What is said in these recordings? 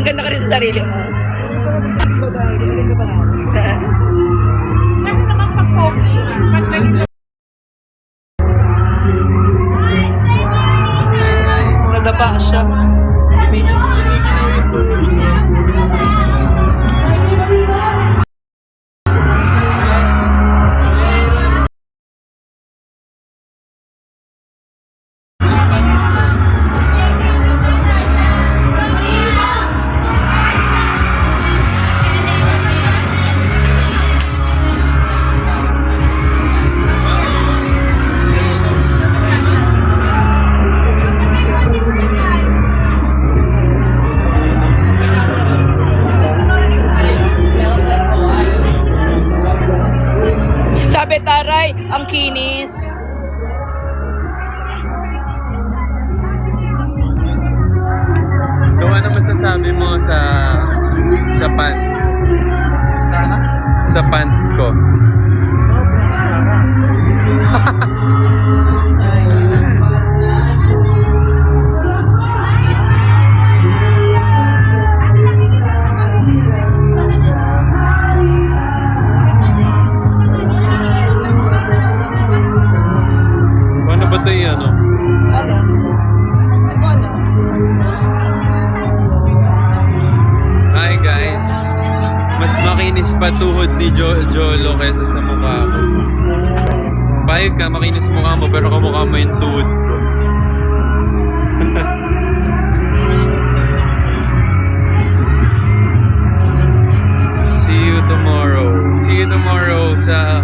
ganda ka rin sa sarili mo. Ano naman pag-pogi? Nadapa siya. Tumigil yung tubig niya. Sabi taray, ang kinis. So ano masasabi mo sa pants? Sana? Sa pants ko? Sobrang sarap. Ano ba ito yung ano? Ano? Ano? Hi guys! Mas makinis pa tuhod ni Jolo kaysa sa mukha ko. Payag ka, makinis mukha mo pero kamukha mo yung tuhod ko. See you tomorrow sa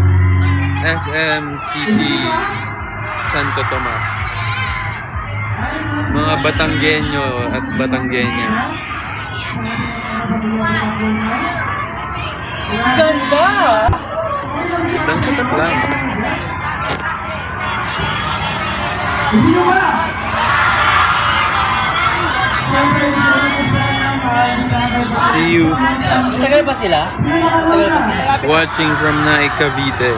SM City Santo Tomas. Mga Batanggenyo at Batanggenya. Ganda! Ang sapat lang. See you Tagal pa sila? Tagal pa sila? watching from Naik, Cavite.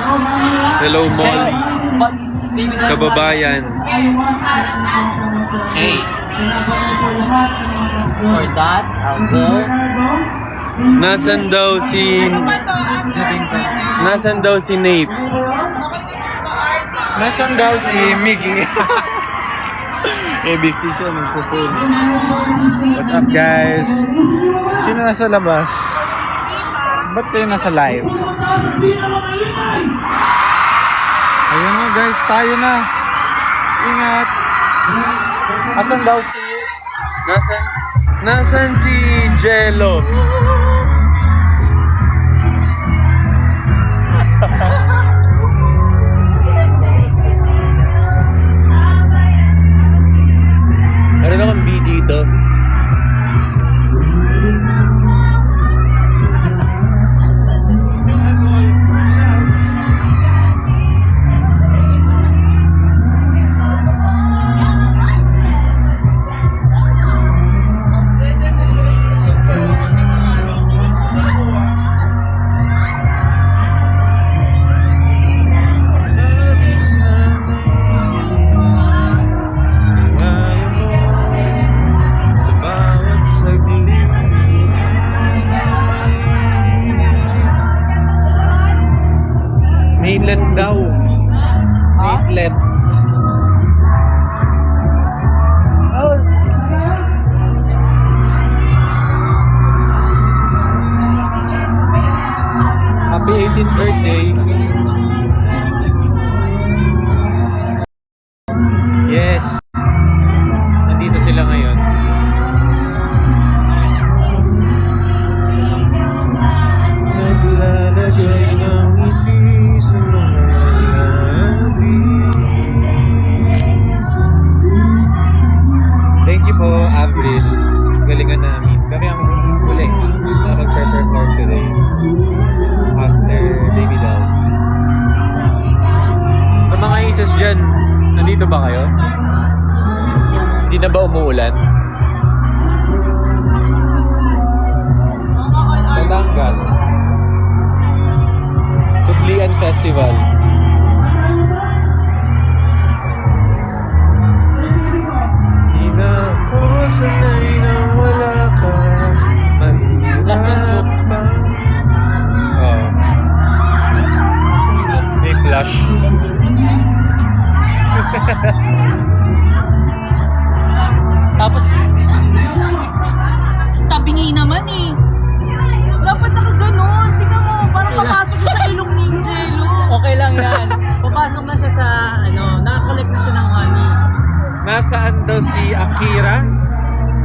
Hello Molly, kababayan. Okay. For that, I'll go. Nasaan daw si Nate? Nasaan daw si Miggy? ABC siya, nagpo-phone. What's up guys? Sino nasa labas? Ba't kayo nasa live? Ayun na guys, tayo na. Ingat. Asan daw si... Nasaan si Jello? Meron akong B dito. Maitlet daw. Maitlet. Happy 18th birthday. Yes. Nandito sila ngayon. Naglalagay ng ngiti sa mga labi. Thank you po, Avril. Galingan namin. Kami ang huli na mag-perform today after Baby Dolls. Sa mga isas dyan, nandito ba kayo? Hindi na ba umuulan? Batangas. Sublian Festival. Di na ako sanay na wala ka. Nakapasok na siya sa, nakakollect na siya ng honey. Nasaan daw si Akira?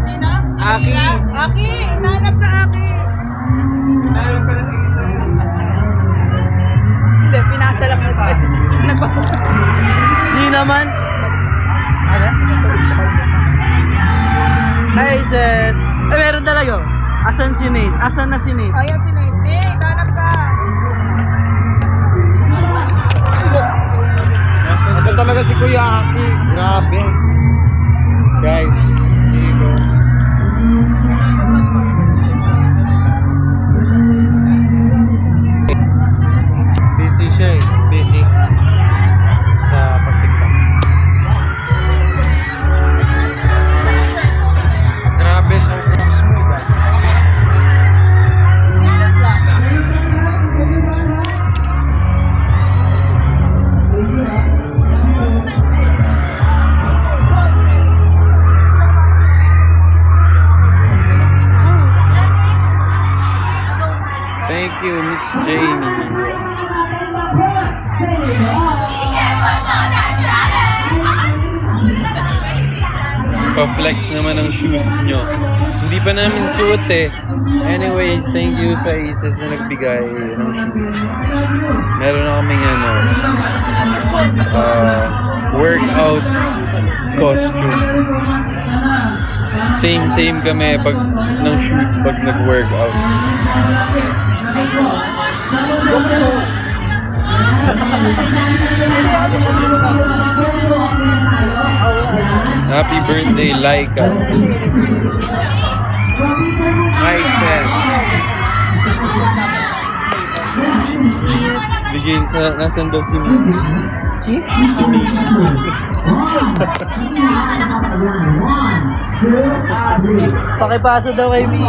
Sino? Aki. Aki! Hinahanap na Aki! Hinahanap ka ng Isis. Hindi, pinasa lang na siya. Hindi naman. Ano? Hi, sis. Meron talaga. Asan si Nate? Asan na si Nate? Ayan si Nate. Hey, hinahanap ka! Ito talaga si Kuya Aki. Grabe. Guys, here you go. Busy siya eh. Busy. Sa pagtiktok. Grabe, sobrang smooth ah. Thank you, Miss Jamie. Pa-flex naman ang shoes nyo. Hindi pa namin suot eh. Anyways, thank you sa Isis na nagbigay ng shoes. Meron na kaming workout costume. Same kami pag ng shoes pag nag-workout. Happy birthday, Laika. Hi, Chen. Bigyan sa, nasan daw si Mimi? Si Mimi. Pakipasa daw kay Mimi.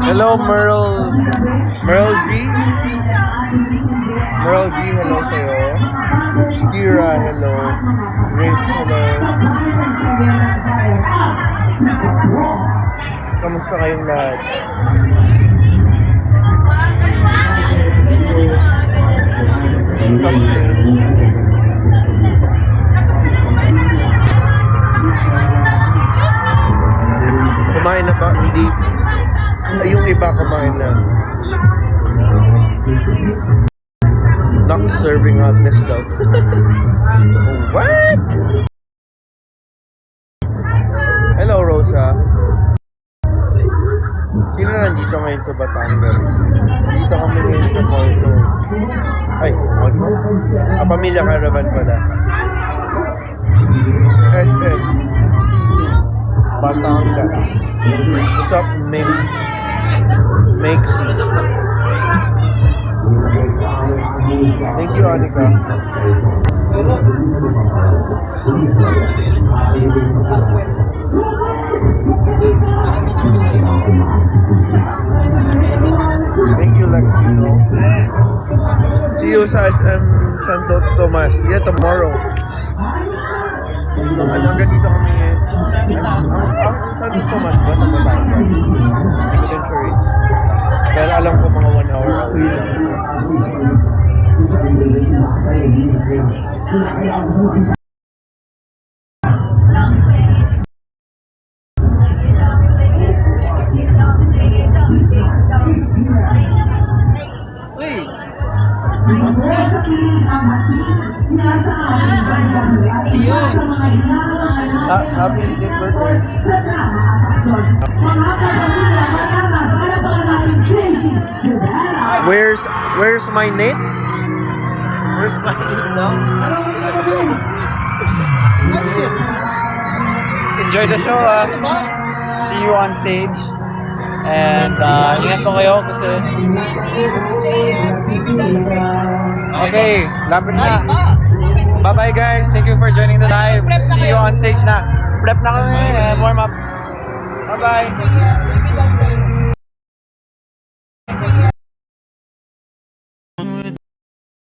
Hello, Merle G. Merle G, hello sa'yo. Kira, hello. Grace, hello. Kamusta kayong lahat? Kumain na ba? Hindi. Yung iba kumain na. Not serving hotness daw. What? Hello, Rosa. Sino nandito ngayon sa Batangas? Dito kami ngayon sa Malto. Ay, Malto? Pamilya Caravan pala. SM. Batangas. What's up, Mexi? Thank you, Anika. Thank you, Lexino. See you sa SM Santo Tomas. Yeah, tomorrow. Hanggang dito kami ang Santo Tomas ba sa Batangas? Hindi ko din sure eh. Pero alam ko mga 1 hour away lang. Happy birthday. Where's my Nate? Where's my Nate now? Enjoy the show, See you on stage. And, ingat po kayo kasi... Okay, lapit na. Bye-bye guys. Thank you for joining the live. See you on stage na. Prep na kami. Warm up. Bye-bye.